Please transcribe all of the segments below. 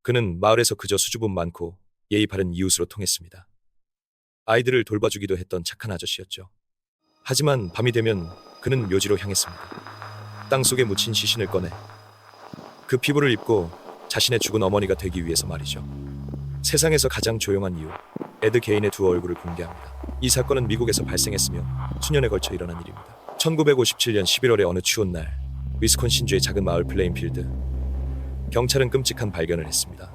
그는 마을에서 그저 수줍음 많고 예의 바른 이웃으로 통했습니다. 아이들을 돌봐주기도 했던 착한 아저씨였죠. 하지만 밤이 되면 그는 묘지로 향했습니다. 땅속에 묻힌 시신을 꺼내 그 피부를 입고 자신의 죽은 어머니가 되기 위해서 말이죠. 세상에서 가장 조용한 이유, 에드 개인의 두 얼굴을 공개합니다. 이 사건은 미국에서 발생했으며 수년에 걸쳐 일어난 일입니다. 1957년 11월의 어느 추운 날, 위스콘신주의 작은 마을 플레인필드. 경찰은 끔찍한 발견을 했습니다.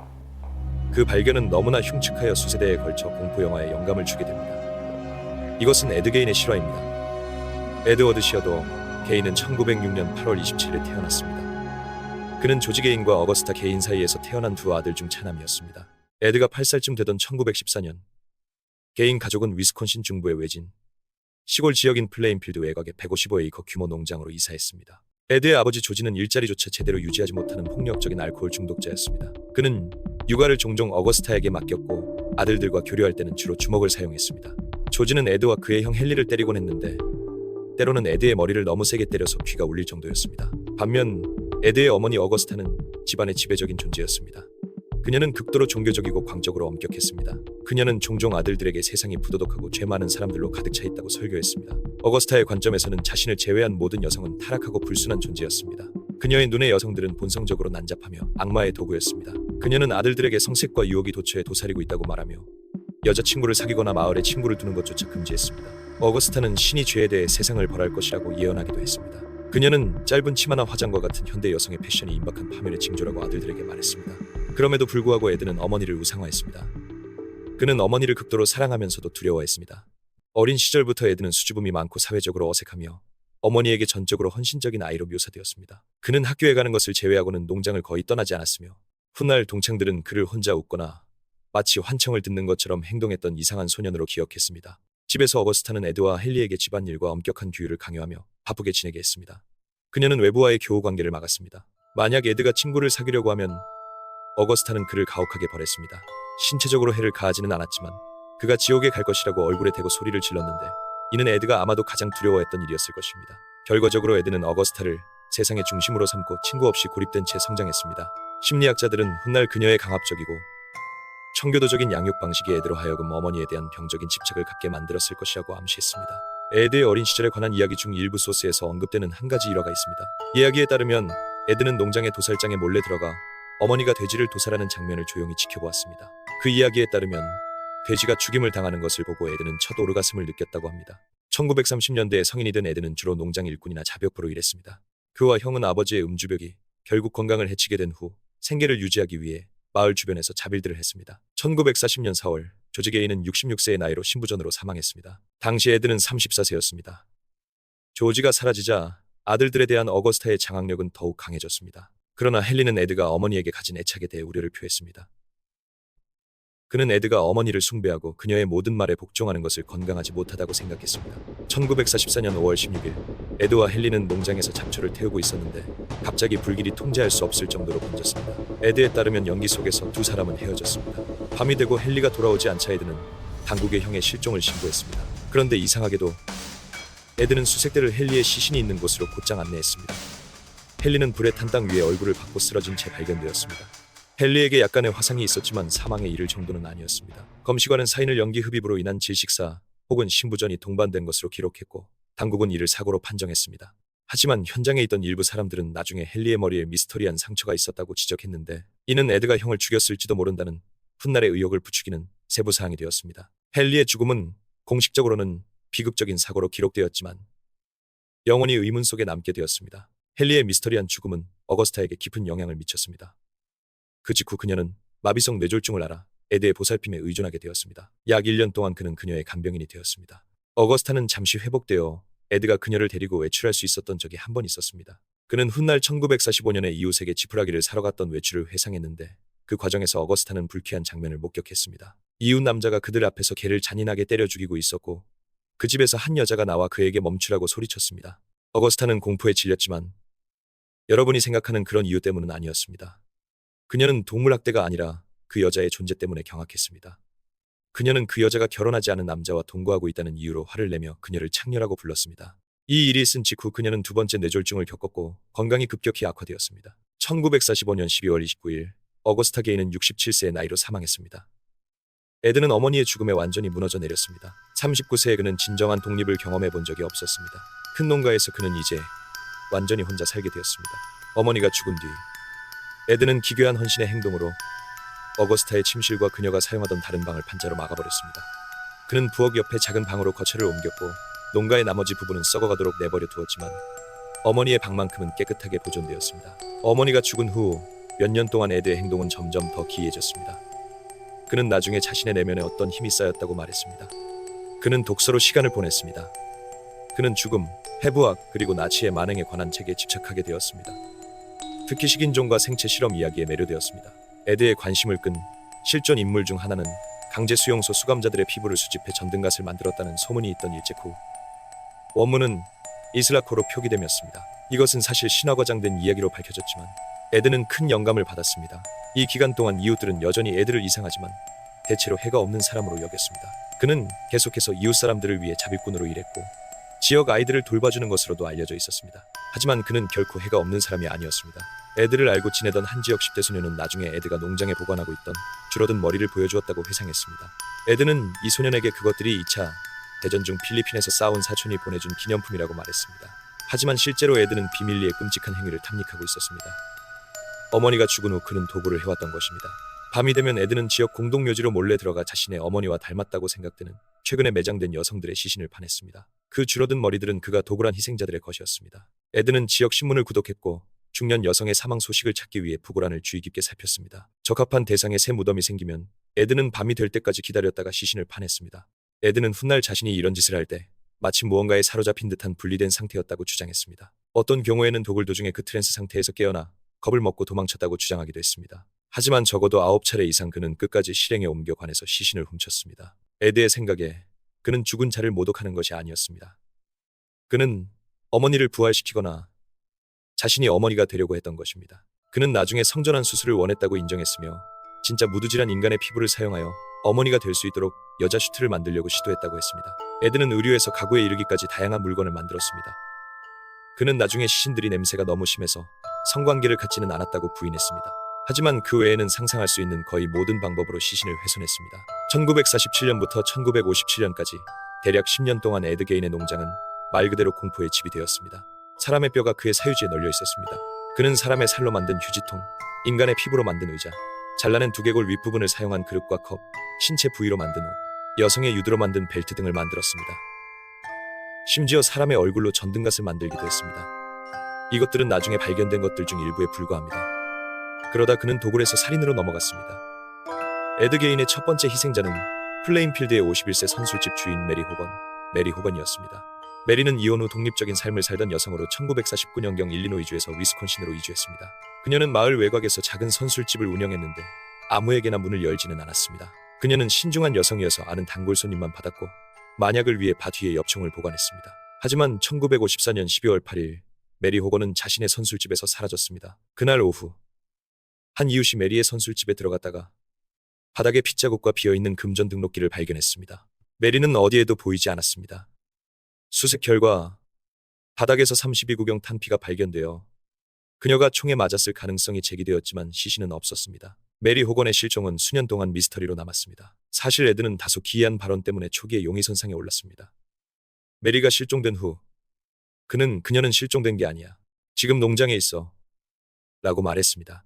그 발견은 너무나 흉측하여 수세대에 걸쳐 공포영화에 영감을 주게 됩니다. 이것은 에드 게인의 실화입니다. 에드워드 시어도 게인은 1906년 8월 27일에 태어났습니다. 그는 조지 게인과 어거스타 게인 사이에서 태어난 두 아들 중 차남이었습니다. 에드가 8살쯤 되던 1914년, 게인 가족은 위스콘신 중부의 외진 시골 지역인 플레인필드 외곽의 155에이커 규모 농장으로 이사했습니다. 에드의 아버지 조지는 일자리조차 제대로 유지하지 못하는 폭력적인 알코올 중독자였습니다. 그는 육아를 종종 어거스타에게 맡겼고 아들들과 교류할 때는 주로 주먹을 사용했습니다. 조지는 에드와 그의 형 헨리를 때리곤 했는데 때로는 에드의 머리를 너무 세게 때려서 귀가 울릴 정도였습니다. 반면 에드의 어머니 어거스타는 집안의 지배적인 존재였습니다. 그녀는 극도로 종교적이고 광적으로 엄격했습니다. 그녀는 종종 아들들에게 세상이 부도덕하고 죄 많은 사람들로 가득 차 있다고 설교했습니다. 어거스타의 관점에서는 자신을 제외한 모든 여성은 타락하고 불순한 존재였습니다. 그녀의 눈에 여성들은 본성적으로 난잡하며 악마의 도구였습니다. 그녀는 아들들에게 성색과 유혹이 도처에 도사리고 있다고 말하며 여자친구를 사귀거나 마을에 친구를 두는 것조차 금지했습니다. 어거스타는 신이 죄에 대해 세상을 벌할 것이라고 예언하기도 했습니다. 그녀는 짧은 치마나 화장과 같은 현대 여성의 패션이 임박한 파멸의 징조라고 아들들에게 말했습니다. 그럼에도 불구하고 에드는 어머니를 우상화했습니다. 그는 어머니를 극도로 사랑하면서도 두려워했습니다. 어린 시절부터 에드는 수줍음이 많고 사회적으로 어색하며 어머니에게 전적으로 헌신적인 아이로 묘사되었습니다. 그는 학교에 가는 것을 제외하고는 농장을 거의 떠나지 않았으며 훗날 동창들은 그를 혼자 웃거나 마치 환청을 듣는 것처럼 행동했던 이상한 소년으로 기억했습니다. 집에서 어거스타는 에드와 헨리에게 집안일과 엄격한 규율을 강요하며 바쁘게 지내게 했습니다. 그녀는 외부와의 교우 관계를 막았습니다. 만약 에드가 친구를 사귀려고 하면 어거스타는 그를 가혹하게 벌했습니다. 신체적으로 해를 가하지는 않았지만 그가 지옥에 갈 것이라고 얼굴에 대고 소리를 질렀는데 이는 에드가 아마도 가장 두려워했던 일이었을 것입니다. 결과적으로 에드는 어거스타를 세상의 중심으로 삼고 친구 없이 고립된 채 성장했습니다. 심리학자들은 훗날 그녀의 강압적이고 청교도적인 양육 방식이 에드로 하여금 어머니에 대한 병적인 집착을 갖게 만들었을 것이라고 암시했습니다. 에드의 어린 시절에 관한 이야기 중 일부 소스에서 언급되는 한 가지 일화가 있습니다. 이야기에 따르면 에드는 농장의 도살장에 몰래 들어가 어머니가 돼지를 도살하는 장면을 조용히 지켜보았습니다. 그 이야기에 따르면 돼지가 죽임을 당하는 것을 보고 에드는 첫 오르가슴을 느꼈다고 합니다. 1930년대에 성인이 된 에드는 주로 농장 일꾼이나 자벽부로 일했습니다. 그와 형은 아버지의 음주벽이 결국 건강을 해치게 된 후 생계를 유지하기 위해 마을 주변에서 자빌들을 했습니다. 1940년 4월 조지 게인은 66세의 나이로 신부전으로 사망했습니다. 당시 에드는 34세였습니다. 조지가 사라지자 아들들에 대한 어거스타의 장악력은 더욱 강해졌습니다. 그러나 헨리는 에드가 어머니에게 가진 애착에 대해 우려를 표했습니다. 그는 에드가 어머니를 숭배하고 그녀의 모든 말에 복종하는 것을 건강하지 못하다고 생각했습니다. 1944년 5월 16일 에드와 헨리는 농장에서 잡초를 태우고 있었는데 갑자기 불길이 통제할 수 없을 정도로 번졌습니다. 에드에 따르면 연기 속에서 두 사람은 헤어졌습니다. 밤이 되고 헨리가 돌아오지 않자 에드는 당국의 형의 실종을 신고했습니다. 그런데 이상하게도 에드는 수색대를 헨리의 시신이 있는 곳으로 곧장 안내했습니다. 헨리는 불에 탄 땅 위에 얼굴을 박고 쓰러진 채 발견되었습니다. 헨리에게 약간의 화상이 있었지만 사망에 이를 정도는 아니었습니다. 검시관은 사인을 연기 흡입으로 인한 질식사 혹은 신부전이 동반된 것으로 기록했고 당국은 이를 사고로 판정했습니다. 하지만 현장에 있던 일부 사람들은 나중에 헨리의 머리에 미스터리한 상처가 있었다고 지적했는데 이는 에드가 형을 죽였을지도 모른다는 훗날의 의혹을 부추기는 세부 사항이 되었습니다. 헨리의 죽음은 공식적으로는 비극적인 사고로 기록되었지만 영원히 의문 속에 남게 되었습니다. 헨리의 미스터리한 죽음은 어거스타에게 깊은 영향을 미쳤습니다. 그 직후 그녀는 마비성 뇌졸중을 앓아 에드의 보살핌에 의존하게 되었습니다. 약 1년 동안 그는 그녀의 간병인이 되었습니다. 어거스타는 잠시 회복되어 에드가 그녀를 데리고 외출할 수 있었던 적이 한 번 있었습니다. 그는 훗날 1945년에 이웃에게 지푸라기를 사러 갔던 외출을 회상했는데 그 과정에서 어거스타는 불쾌한 장면을 목격했습니다. 이웃 남자가 그들 앞에서 개를 잔인하게 때려 죽이고 있었고 그 집에서 한 여자가 나와 그에게 멈추라고 소리쳤습니다. 어거스타는 공포에 질렸지만 여러분이 생각하는 그런 이유 때문은 아니었습니다. 그녀는 동물학대가 아니라 그 여자의 존재 때문에 경악했습니다. 그녀는 그 여자가 결혼하지 않은 남자와 동거하고 있다는 이유로 화를 내며 그녀를 창녀라고 불렀습니다. 이 일이 있은 직후 그녀는 두 번째 뇌졸중을 겪었고 건강이 급격히 악화되었습니다. 1945년 12월 29일 어거스타 게인은 67세의 나이로 사망했습니다. 에드는 어머니의 죽음에 완전히 무너져 내렸습니다. 39세의 그는 진정한 독립을 경험해 본 적이 없었습니다. 큰 농가에서 그는 이제 완전히 혼자 살게 되었습니다. 어머니가 죽은 뒤 에드는 기괴한 헌신의 행동으로 어거스타의 침실과 그녀가 사용하던 다른 방을 판자로 막아버렸습니다. 그는 부엌 옆에 작은 방으로 거처를 옮겼고 농가의 나머지 부분은 썩어가도록 내버려 두었지만 어머니의 방만큼은 깨끗하게 보존되었습니다. 어머니가 죽은 후 몇 년 동안 에드의 행동은 점점 더 기이해졌습니다. 그는 나중에 자신의 내면에 어떤 힘이 쌓였다고 말했습니다. 그는 독서로 시간을 보냈습니다. 그는 죽음, 해부학 그리고 나치의 만행에 관한 책에 집착하게 되었습니다. 특히 식인종과 생체 실험 이야기에 매료되었습니다. 에드의 관심을 끈 실존 인물 중 하나는 강제 수용소 수감자들의 피부를 수집해 전등갓을 만들었다는 소문이 있던 일제 후 원문은 이슬라코로 표기되었습니다. 이것은 사실 신화과장된 이야기로 밝혀졌지만 에드는 큰 영감을 받았습니다. 이 기간 동안 이웃들은 여전히 에드를 이상하지만 대체로 해가 없는 사람으로 여겼습니다. 그는 계속해서 이웃 사람들을 위해 자비꾼으로 일했고 지역 아이들을 돌봐주는 것으로도 알려져 있었습니다. 하지만 그는 결코 해가 없는 사람이 아니었습니다. 에드를 알고 지내던 한 지역 10대 소녀는 나중에 에드가 농장에 보관하고 있던 줄어든 머리를 보여주었다고 회상했습니다. 에드는 이 소년에게 그것들이 2차 대전 중 필리핀에서 싸운 사촌이 보내준 기념품이라고 말했습니다. 하지만 실제로 에드는 비밀리에 끔찍한 행위를 탐닉하고 있었습니다. 어머니가 죽은 후 그는 도구를 해왔던 것입니다. 밤이 되면 에드는 지역 공동묘지로 몰래 들어가 자신의 어머니와 닮았다고 생각되는 최근에 매장된 여성들의 시신을 파냈습니다. 그 줄어든 머리들은 그가 도굴한 희생자들의 것이었습니다. 에드는 지역 신문을 구독했고 중년 여성의 사망 소식을 찾기 위해 부고란을 주의 깊게 살폈습니다. 적합한 대상에 새 무덤이 생기면 에드는 밤이 될 때까지 기다렸다가 시신을 파냈습니다. 에드는 훗날 자신이 이런 짓을 할 때 마치 무언가에 사로잡힌 듯한 분리된 상태였다고 주장했습니다. 어떤 경우에는 도굴 도중에 그 트랜스 상태에서 깨어나 겁을 먹고 도망쳤다고 주장하기도 했습니다. 하지만 적어도 9차례 이상 그는 끝까지 실행에 옮겨 관해서 시신을 훔쳤습니다. 에드의 생각에 그는 죽은 자를 모독하는 것이 아니었습니다. 그는 어머니를 부활시키거나 자신이 어머니가 되려고 했던 것입니다. 그는 나중에 성전환 수술을 원했다고 인정했으며 진짜 무두질한 인간의 피부를 사용하여 어머니가 될 수 있도록 여자 슈트를 만들려고 시도했다고 했습니다. 에드는 의류에서 가구에 이르기까지 다양한 물건을 만들었습니다. 그는 나중에 시신들이 냄새가 너무 심해서 성관계를 갖지는 않았다고 부인했습니다. 하지만 그 외에는 상상할 수 있는 거의 모든 방법으로 시신을 훼손했습니다. 1947년부터 1957년까지 대략 10년 동안 에드 게인의 농장은 말 그대로 공포의 집이 되었습니다. 사람의 뼈가 그의 사유지에 널려 있었습니다. 그는 사람의 살로 만든 휴지통, 인간의 피부로 만든 의자, 잘라낸 두개골 윗부분을 사용한 그릇과 컵, 신체 부위로 만든 옷, 여성의 유두로 만든 벨트 등을 만들었습니다. 심지어 사람의 얼굴로 전등갓을 만들기도 했습니다. 이것들은 나중에 발견된 것들 중 일부에 불과합니다. 그러다 그는 도굴에서 살인으로 넘어갔습니다. 에드 게인의 첫 번째 희생자는 플레인필드의 51세 선술집 주인 메리 호건이었습니다. 메리는 이혼 후 독립적인 삶을 살던 여성으로 1949년경 일리노이주에서 위스콘신으로 이주했습니다. 그녀는 마을 외곽에서 작은 선술집을 운영했는데 아무에게나 문을 열지는 않았습니다. 그녀는 신중한 여성이어서 아는 단골 손님만 받았고 만약을 위해 바 뒤에 엽총을 보관했습니다. 하지만 1954년 12월 8일 메리 호건은 자신의 선술집에서 사라졌습니다. 그날 오후 한 이웃이 메리의 선술집에 들어갔다가 바닥에 핏자국과 비어있는 금전 등록기를 발견했습니다. 메리는 어디에도 보이지 않았습니다. 수색 결과 바닥에서 32구경 탄피가 발견되어 그녀가 총에 맞았을 가능성이 제기되었지만 시신은 없었습니다. 메리 호건의 실종은 수년 동안 미스터리로 남았습니다. 사실 에드는 다소 기이한 발언 때문에 초기에 용의선상에 올랐습니다. 메리가 실종된 후 그녀는 실종된 게 아니야. 지금 농장에 있어. 라고 말했습니다.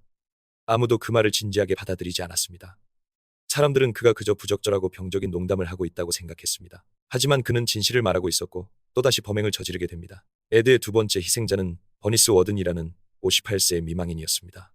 아무도 그 말을 진지하게 받아들이지 않았습니다. 사람들은 그가 그저 부적절하고 병적인 농담을 하고 있다고 생각했습니다. 하지만 그는 진실을 말하고 있었고 또다시 범행을 저지르게 됩니다. 에드의 두 번째 희생자는 버니스 워든이라는 58세의 미망인이었습니다.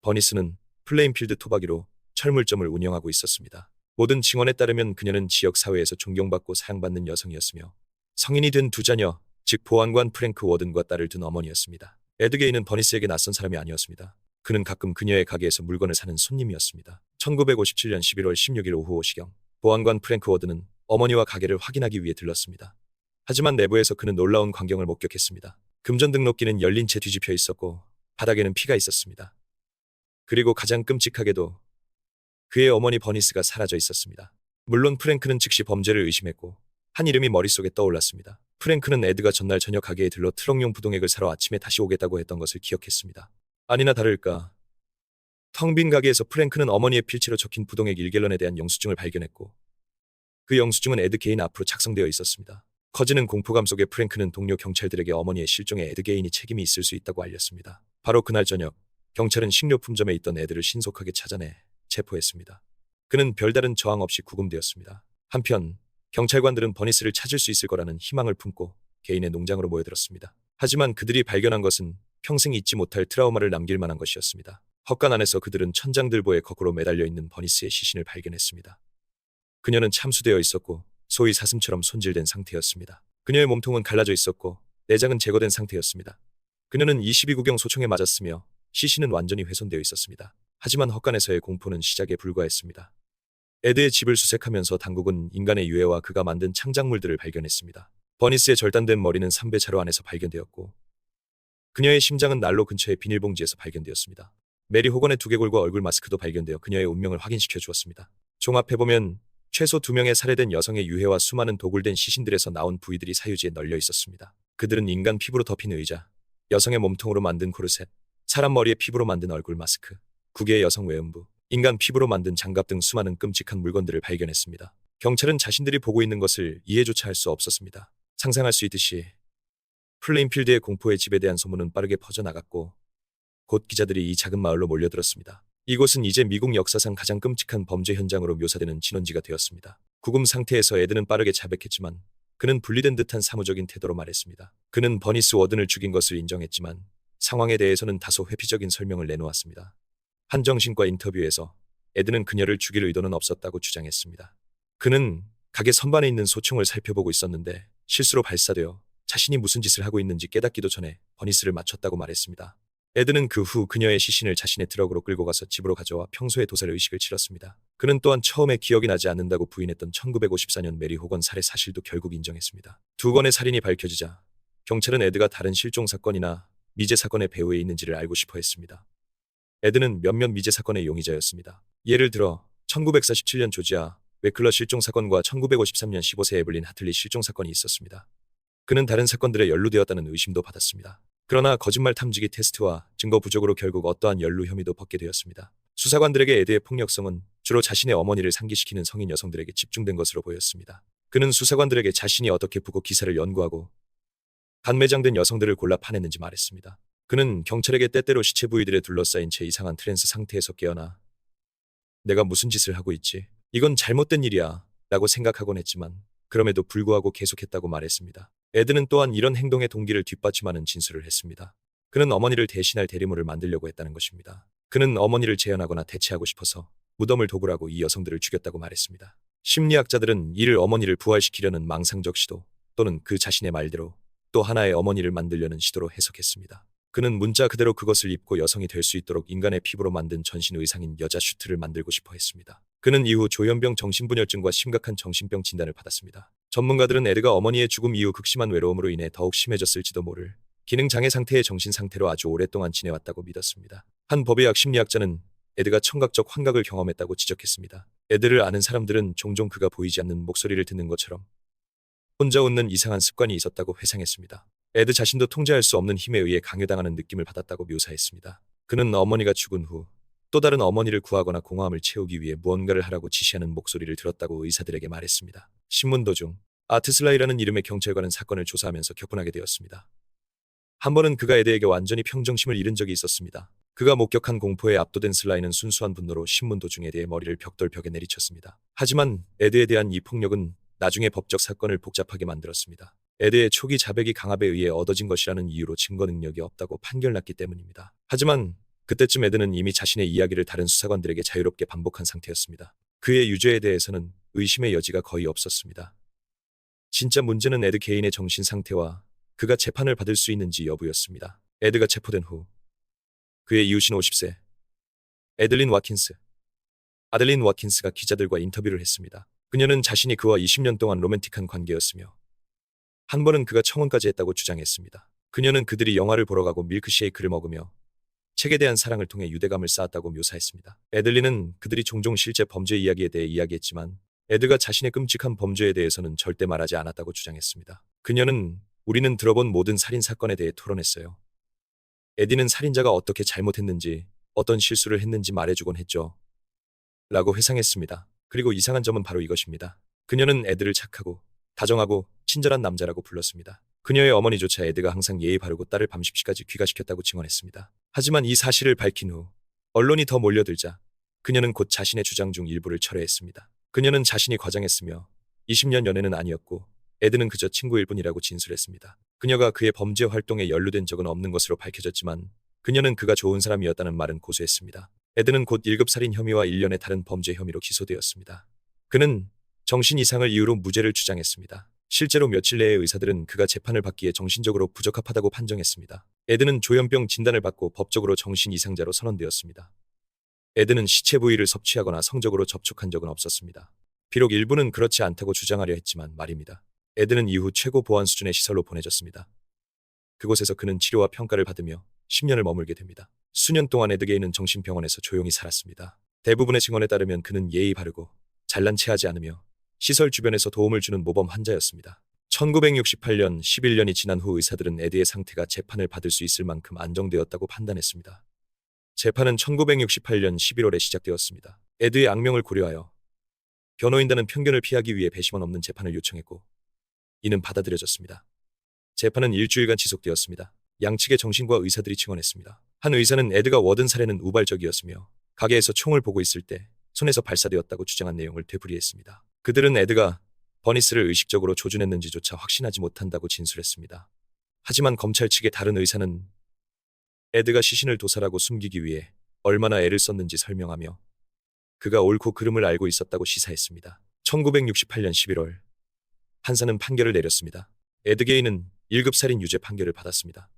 버니스는 플레인필드 토박이로 철물점을 운영하고 있었습니다. 모든 증언에 따르면 그녀는 지역 사회에서 존경받고 사랑받는 여성이었으며 성인이 된 두 자녀, 즉 보안관 프랭크 워든과 딸을 둔 어머니였습니다. 에드 게인은 버니스에게 낯선 사람이 아니었습니다. 그는 가끔 그녀의 가게에서 물건을 사는 손님이었습니다. 1957년 11월 16일 오후 5시경 보안관 프랭크 워든은 어머니와 가게를 확인하기 위해 들렀습니다. 하지만 내부에서 그는 놀라운 광경을 목격했습니다. 금전 등록기는 열린 채 뒤집혀 있었고 바닥에는 피가 있었습니다. 그리고 가장 끔찍하게도 그의 어머니 버니스가 사라져 있었습니다. 물론 프랭크는 즉시 범죄를 의심했고 한 이름이 머릿속에 떠올랐습니다. 프랭크는 에드가 전날 저녁 가게에 들러 트럭용 부동액을 사러 아침에 다시 오겠다고 했던 것을 기억했습니다. 아니나 다를까 텅 빈 가게에서 프랭크는 어머니의 필체로 적힌 부동액 1갤런에 대한 영수증을 발견했고 그 영수증은 에드 게인 앞으로 작성되어 있었습니다. 커지는 공포감 속에 프랭크는 동료 경찰들에게 어머니의 실종에 에드 게인이 책임이 있을 수 있다고 알렸습니다. 바로 그날 저녁 경찰은 식료품점에 있던 에드를 신속하게 찾아내 체포했습니다. 그는 별다른 저항 없이 구금되었습니다. 한편 경찰관들은 버니스를 찾을 수 있을 거라는 희망을 품고 개인의 농장으로 모여들었습니다. 하지만 그들이 발견한 것은 평생 잊지 못할 트라우마를 남길 만한 것이었습니다. 헛간 안에서 그들은 천장들보에 거꾸로 매달려 있는 버니스의 시신을 발견했습니다. 그녀는 참수되어 있었고 소위 사슴처럼 손질된 상태였습니다. 그녀의 몸통은 갈라져 있었고 내장은 제거된 상태였습니다. 그녀는 22구경 소총에 맞았으며 시신은 완전히 훼손되어 있었습니다. 하지만 헛간에서의 공포는 시작에 불과했습니다. 에드의 집을 수색하면서 당국은 인간의 유해와 그가 만든 창작물들을 발견했습니다. 버니스의 절단된 머리는 3배 자루 안에서 발견되었고 그녀의 심장은 난로 근처의 비닐봉지에서 발견되었습니다. 메리 호건의 두개골과 얼굴 마스크도 발견되어 그녀의 운명을 확인시켜 주었습니다. 종합해보면 최소 2명의 살해된 여성의 유해와 수많은 도굴된 시신들에서 나온 부위들이 사유지에 널려 있었습니다. 그들은 인간 피부로 덮인 의자, 여성의 몸통으로 만든 코르셋, 사람 머리의 피부로 만든 얼굴 마스크, 구개의 여성 외음부, 인간 피부로 만든 장갑 등 수많은 끔찍한 물건들을 발견했습니다. 경찰은 자신들이 보고 있는 것을 이해조차 할 수 없었습니다. 상상할 수 있듯이 플레인필드의 공포의 집에 대한 소문은 빠르게 퍼져나갔고 곧 기자들이 이 작은 마을로 몰려들었습니다. 이곳은 이제 미국 역사상 가장 끔찍한 범죄 현장으로 묘사되는 진원지가 되었습니다. 구금 상태에서 에드는 빠르게 자백했지만 그는 분리된 듯한 사무적인 태도로 말했습니다. 그는 버니스 워든을 죽인 것을 인정했지만 상황에 대해서는 다소 회피적인 설명을 내놓았습니다. 한 정신과 인터뷰에서 에드는 그녀를 죽일 의도는 없었다고 주장했습니다. 그는 가게 선반에 있는 소총을 살펴보고 있었는데 실수로 발사되어 자신이 무슨 짓을 하고 있는지 깨닫기도 전에 버니스를 맞췄다고 말했습니다. 에드는 그 후 그녀의 시신을 자신의 트럭으로 끌고 가서 집으로 가져와 평소에 도살 의식을 치렀습니다. 그는 또한 처음에 기억이 나지 않는다고 부인했던 1954년 메리 호건 살해 사실도 결국 인정했습니다. 2건의 살인이 밝혀지자 경찰은 에드가 다른 실종 사건이나 미제 사건의 배후에 있는지를 알고 싶어 했습니다. 에드는 몇몇 미제 사건의 용의자였습니다. 예를 들어 1947년 조지아 웨클러 실종 사건과 1953년 15세 에블린 하틀리 실종 사건이 있었습니다. 그는 다른 사건들에 연루되었다는 의심도 받았습니다. 그러나 거짓말 탐지기 테스트와 증거 부족으로 결국 어떠한 연루 혐의도 벗게 되었습니다. 수사관들에게 에드의 폭력성은 주로 자신의 어머니를 상기시키는 성인 여성들에게 집중된 것으로 보였습니다. 그는 수사관들에게 자신이 어떻게 부고 기사를 연구하고 간매장된 여성들을 골라 파냈는지 말했습니다. 그는 경찰에게 때때로 시체 부위들에 둘러싸인 채 이상한 트랜스 상태에서 깨어나 내가 무슨 짓을 하고 있지? 이건 잘못된 일이야 라고 생각하곤 했지만 그럼에도 불구하고 계속했다고 말했습니다. 에드는 또한 이런 행동의 동기를 뒷받침하는 진술을 했습니다. 그는 어머니를 대신할 대리모를 만들려고 했다는 것입니다. 그는 어머니를 재현하거나 대체하고 싶어서 무덤을 도굴하고 이 여성들을 죽였다고 말했습니다. 심리학자들은 이를 어머니를 부활시키려는 망상적 시도 또는 그 자신의 말대로 또 하나의 어머니를 만들려는 시도로 해석했습니다. 그는 문자 그대로 그것을 입고 여성이 될 수 있도록 인간의 피부로 만든 전신 의상인 여자 슈트를 만들고 싶어 했습니다. 그는 이후 조현병 정신분열증과 심각한 정신병 진단을 받았습니다. 전문가들은 에드가 어머니의 죽음 이후 극심한 외로움으로 인해 더욱 심해졌을지도 모를 기능장애 상태의 정신 상태로 아주 오랫동안 지내왔다고 믿었습니다. 한 법의학 심리학자는 에드가 청각적 환각을 경험했다고 지적했습니다. 에드를 아는 사람들은 종종 그가 보이지 않는 목소리를 듣는 것처럼 혼자 웃는 이상한 습관이 있었다고 회상했습니다. 에드 자신도 통제할 수 없는 힘에 의해 강요당하는 느낌을 받았다고 묘사했습니다. 그는 어머니가 죽은 후 또 다른 어머니를 구하거나 공허함을 채우기 위해 무언가를 하라고 지시하는 목소리를 들었다고 의사들에게 말했습니다. 신문 도중 아트슬라이라는 이름의 경찰관은 사건을 조사하면서 격분하게 되었습니다. 한 번은 그가 에드에게 완전히 평정심을 잃은 적이 있었습니다. 그가 목격한 공포에 압도된 슬라이는 순수한 분노로 신문 도중 에드의 머리를 벽돌벽에 내리쳤습니다. 하지만 에드에 대한 이 폭력은 나중에 법적 사건을 복잡하게 만들었습니다. 에드의 초기 자백이 강압에 의해 얻어진 것이라는 이유로 증거 능력이 없다고 판결났기 때문입니다. 하지만 그때쯤 에드는 이미 자신의 이야기를 다른 수사관들에게 자유롭게 반복한 상태였습니다. 그의 유죄에 대해서는 의심의 여지가 거의 없었습니다. 진짜 문제는 에드 개인의 정신 상태와 그가 재판을 받을 수 있는지 여부였습니다. 에드가 체포된 후 그의 이웃인 50세 아델린 와킨스가 기자들과 인터뷰를 했습니다. 그녀는 자신이 그와 20년 동안 로맨틱한 관계였으며 한 번은 그가 청혼까지 했다고 주장했습니다. 그녀는 그들이 영화를 보러 가고 밀크쉐이크를 먹으며 책에 대한 사랑을 통해 유대감을 쌓았다고 묘사했습니다. 애들리는 그들이 종종 실제 범죄 이야기에 대해 이야기했지만 에드가 자신의 끔찍한 범죄에 대해서는 절대 말하지 않았다고 주장했습니다. 그녀는 우리는 들어본 모든 살인 사건에 대해 토론했어요. 에디는 살인자가 어떻게 잘못했는지 어떤 실수를 했는지 말해주곤 했죠. 라고 회상했습니다. 그리고 이상한 점은 바로 이것입니다. 그녀는 에드를 착하고 다정하고 친절한 남자라고 불렀습니다. 그녀의 어머니조차 에드가 항상 예의 바르고 딸을 밤 10시까지 귀가시켰다고 증언했습니다. 하지만 이 사실을 밝힌 후 언론이 더 몰려들자 그녀는 곧 자신의 주장 중 일부를 철회했습니다. 그녀는 자신이 과장했으며 20년 연애는 아니었고 에드는 그저 친구일 뿐이라고 진술했습니다. 그녀가 그의 범죄 활동에 연루된 적은 없는 것으로 밝혀졌지만 그녀는 그가 좋은 사람이었다는 말은 고수했습니다. 에드는 곧 1급 살인 혐의와 일련의 다른 범죄 혐의로 기소되었습니다. 그는 정신 이상을 이유로 무죄를 주장했습니다. 실제로 며칠 내에 의사들은 그가 재판을 받기에 정신적으로 부적합하다고 판정했습니다. 에드는 조현병 진단을 받고 법적으로 정신 이상자로 선언되었습니다. 에드는 시체 부위를 섭취하거나 성적으로 접촉한 적은 없었습니다. 비록 일부는 그렇지 않다고 주장하려 했지만 말입니다. 에드는 이후 최고 보안 수준의 시설로 보내졌습니다. 그곳에서 그는 치료와 평가를 받으며 10년을 머물게 됩니다. 수년 동안 에드게이는 정신병원에서 조용히 살았습니다. 대부분의 증언에 따르면 그는 예의 바르고 잘난 체하지 않으며 시설 주변에서 도움을 주는 모범 환자였습니다. 1968년 11년이 지난 후 의사들은 에드의 상태가 재판을 받을 수 있을 만큼 안정되었다고 판단했습니다. 재판은 1968년 11월에 시작되었습니다. 에드의 악명을 고려하여 변호인단은 편견을 피하기 위해 배심원 없는 재판을 요청했고 이는 받아들여졌습니다. 재판은 일주일간 지속되었습니다. 양측의 정신과 의사들이 증언했습니다. 한 의사는 에드가 워든 살해는 우발적이었으며 가게에서 총을 보고 있을 때 손에서 발사되었다고 주장한 내용을 되풀이했습니다. 그들은 에드가 버니스를 의식적으로 조준했는지조차 확신하지 못한다고 진술했습니다. 하지만 검찰 측의 다른 의사는 에드가 시신을 도살하고 숨기기 위해 얼마나 애를 썼는지 설명하며 그가 옳고 그름을 알고 있었다고 시사했습니다. 1968년 11월 판사는 판결을 내렸습니다. 에드게이는 1급 살인 유죄 판결을 받았습니다.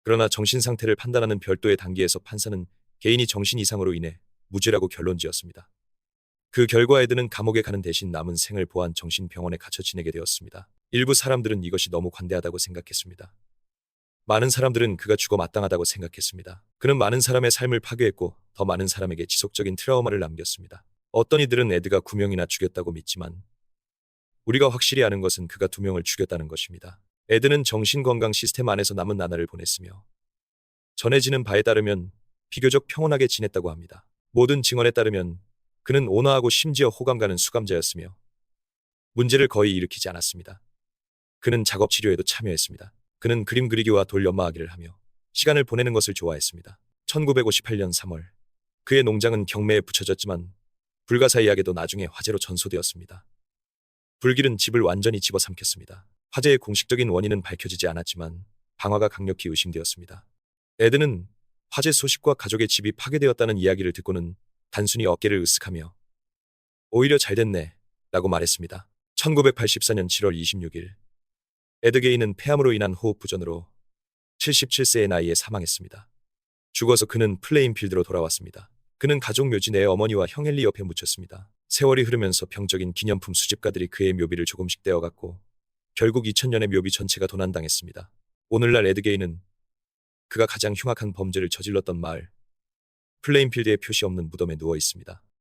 그러나 정신 상태를 판단하는 별도의 단계에서 판사는 개인이 정신 이상으로 인해 무죄라고 결론지었습니다. 그 결과 에드는 감옥에 가는 대신 남은 생을 보안 정신병원에 갇혀 지내게 되었습니다. 일부 사람들은 이것이 너무 관대하다고 생각했습니다. 많은 사람들은 그가 죽어 마땅하다고 생각했습니다. 그는 많은 사람의 삶을 파괴했고 더 많은 사람에게 지속적인 트라우마를 남겼습니다. 어떤 이들은 에드가 9명이나 죽였다고 믿지만 우리가 확실히 아는 것은 그가 2명을 죽였다는 것입니다. 에드는 정신건강 시스템 안에서 남은 나날을 보냈으며 전해지는 바에 따르면 비교적 평온하게 지냈다고 합니다. 모든 증언에 따르면 그는 온화하고 심지어 호감 가는 수감자였으며 문제를 거의 일으키지 않았습니다. 그는 작업 치료에도 참여했습니다. 그는 그림 그리기와 돌 연마하기를 하며 시간을 보내는 것을 좋아했습니다. 1958년 3월 그의 농장은 경매에 붙여졌지만 불가사의하게도 나중에 화재로 전소되었습니다. 불길은 집을 완전히 집어삼켰습니다. 화재의 공식적인 원인은 밝혀지지 않았지만 방화가 강력히 의심되었습니다. 에드는 화재 소식과 가족의 집이 파괴되었다는 이야기를 듣고는 단순히 어깨를 으쓱하며 오히려 잘됐네 라고 말했습니다. 1984년 7월 26일 에드게이는 폐암으로 인한 호흡 부전으로 77세의 나이에 사망했습니다. 죽어서 그는 플레인필드로 돌아왔습니다. 그는 가족 묘지 내에 어머니와 형 헨리 옆에 묻혔습니다. 세월이 흐르면서 병적인 기념품 수집가들이 그의 묘비를 조금씩 떼어갔고 결국 2000년의 묘비 전체가 도난당했습니다. 오늘날 에드게이는 그가 가장 흉악한 범죄를 저질렀던 마을 플레인필드의 표시 없는 무덤에 누워 있습니다.